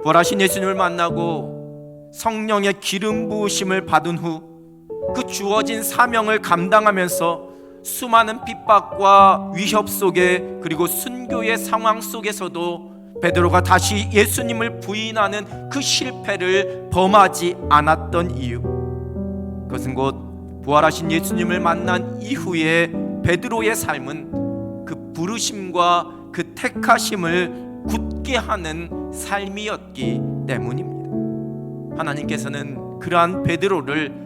부활하신 예수님을 만나고 성령의 기름 부으심을 받은 후 그 주어진 사명을 감당하면서 수많은 핍박과 위협 속에, 그리고 순교의 상황 속에서도 베드로가 다시 예수님을 부인하는 그 실패를 범하지 않았던 이유, 그것은 곧 부활하신 예수님을 만난 이후에 베드로의 삶은 그 부르심과 그 택하심을 굳게 하는 삶이었기 때문입니다. 하나님께서는 그러한 베드로를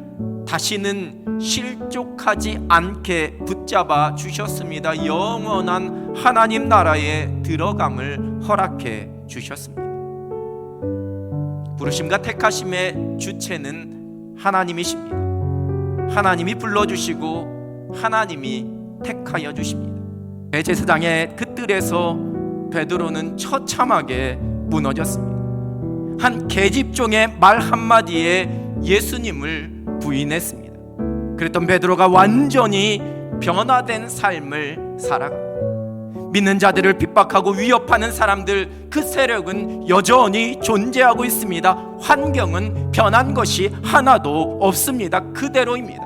다시는 실족하지 않게 붙잡아 주셨습니다. 영원한 하나님 나라에 들어감을 허락해 주셨습니다. 부르심과 택하심의 주체는 하나님이십니다. 하나님이 불러주시고 하나님이 택하여 주십니다. 대제사장의 그 뜰에서 베드로는 처참하게 무너졌습니다. 한 계집종의 말 한마디에 예수님을 부인했습니다. 그랬던 베드로가 완전히 변화된 삶을 살아갑니다. 믿는 자들을 핍박하고 위협하는 사람들, 그 세력은 여전히 존재하고 있습니다. 환경은 변한 것이 하나도 없습니다. 그대로입니다.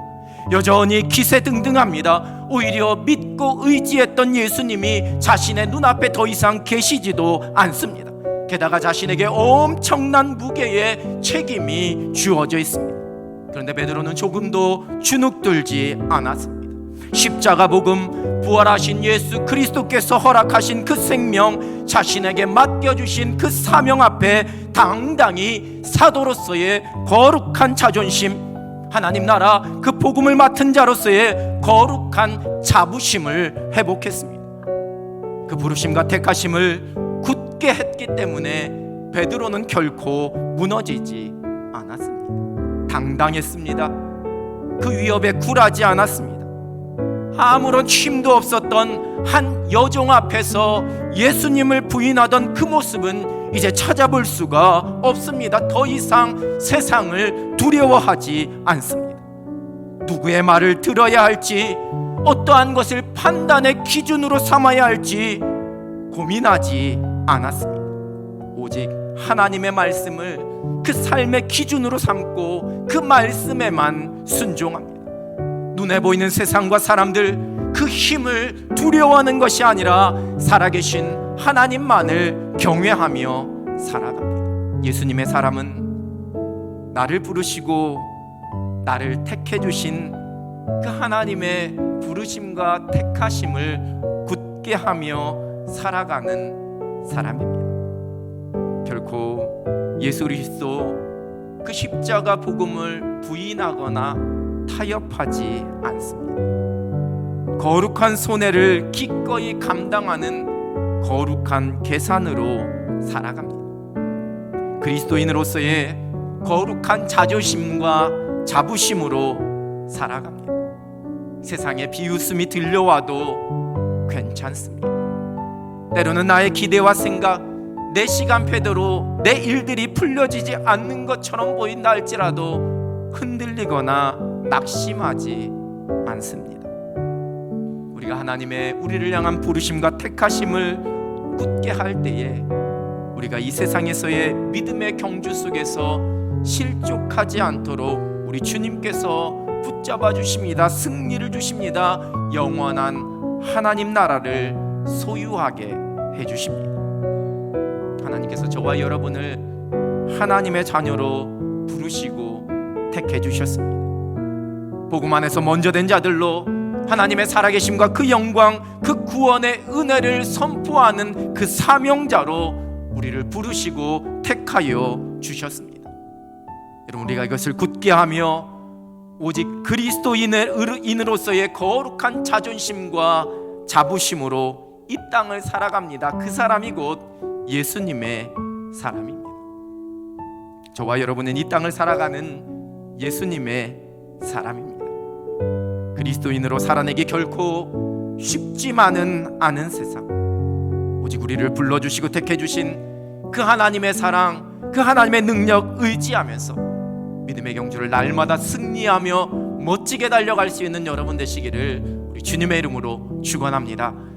여전히 기세등등합니다. 오히려 믿고 의지했던 예수님이 자신의 눈앞에 더 이상 계시지도 않습니다. 게다가 자신에게 엄청난 무게의 책임이 주어져 있습니다. 그런데 베드로는 조금도 주눅들지 않았습니다. 십자가 복음, 부활하신 예수 그리스도께서 허락하신 그 생명, 자신에게 맡겨주신 그 사명 앞에 당당히 사도로서의 거룩한 자존심, 하나님 나라 그 복음을 맡은 자로서의 거룩한 자부심을 회복했습니다. 그 부르심과 택하심을 굳게 했기 때문에 베드로는 결코 무너지지 않았습니다. 당당했습니다. 그 위협에 굴하지 않았습니다. 아무런 힘도 없었던 한 여종 앞에서 예수님을 부인하던 그 모습은 이제 찾아볼 수가 없습니다. 더 이상 세상을 두려워하지 않습니다. 누구의 말을 들어야 할지, 어떠한 것을 판단의 기준으로 삼아야 할지 고민하지 않았습니다. 오직 하나님의 말씀을 그 삶의 기준으로 삼고 그 말씀에만 순종합니다. 눈에 보이는 세상과 사람들, 그 힘을 두려워하는 것이 아니라 살아계신 하나님만을 경외하며 살아갑니다. 예수님의 사람은 나를 부르시고 나를 택해 주신 그 하나님의 부르심과 택하심을 굳게 하며 살아가는 사람입니다. 결코 예수 그리스도 그 십자가 복음을 부인하거나 타협하지 않습니다. 거룩한 손해를 기꺼이 감당하는 거룩한 계산으로 살아갑니다. 그리스도인으로서의 거룩한 자존심과 자부심으로 살아갑니다. 세상에 비웃음이 들려와도 괜찮습니다. 때로는 나의 기대와 생각, 내 시간표대로 내 일들이 풀려지지 않는 것처럼 보인다 할지라도 흔들리거나 낙심하지 않습니다. 우리가 하나님의 우리를 향한 부르심과 택하심을 굳게 할 때에 우리가 이 세상에서의 믿음의 경주 속에서 실족하지 않도록 우리 주님께서 붙잡아 주십니다. 승리를 주십니다. 영원한 하나님 나라를 소유하게 해주십니다. 하나님께서 저와 여러분을 하나님의 자녀로 부르시고 택해 주셨습니다. 복음 안에서 먼저 된 자들로 하나님의 살아계심과 그 영광, 그 구원의 은혜를 선포하는 그 사명자로 우리를 부르시고 택하여 주셨습니다. 여러분, 우리가 이것을 굳게 하며 오직 그리스도인으로서의 거룩한 자존심과 자부심으로 이 땅을 살아갑니다. 그 사람이 곧 예수님의 사람입니다. 저와 여러분은 이 땅을 살아가는 예수님의 사람입니다. 그리스도인으로 살아내기 결코 쉽지만은 않은 세상, 오직 우리를 불러주시고 택해주신 그 하나님의 사랑, 그 하나님의 능력 의지하면서 믿음의 경주를 날마다 승리하며 멋지게 달려갈 수 있는 여러분 되시기를 우리 주님의 이름으로 축원합니다.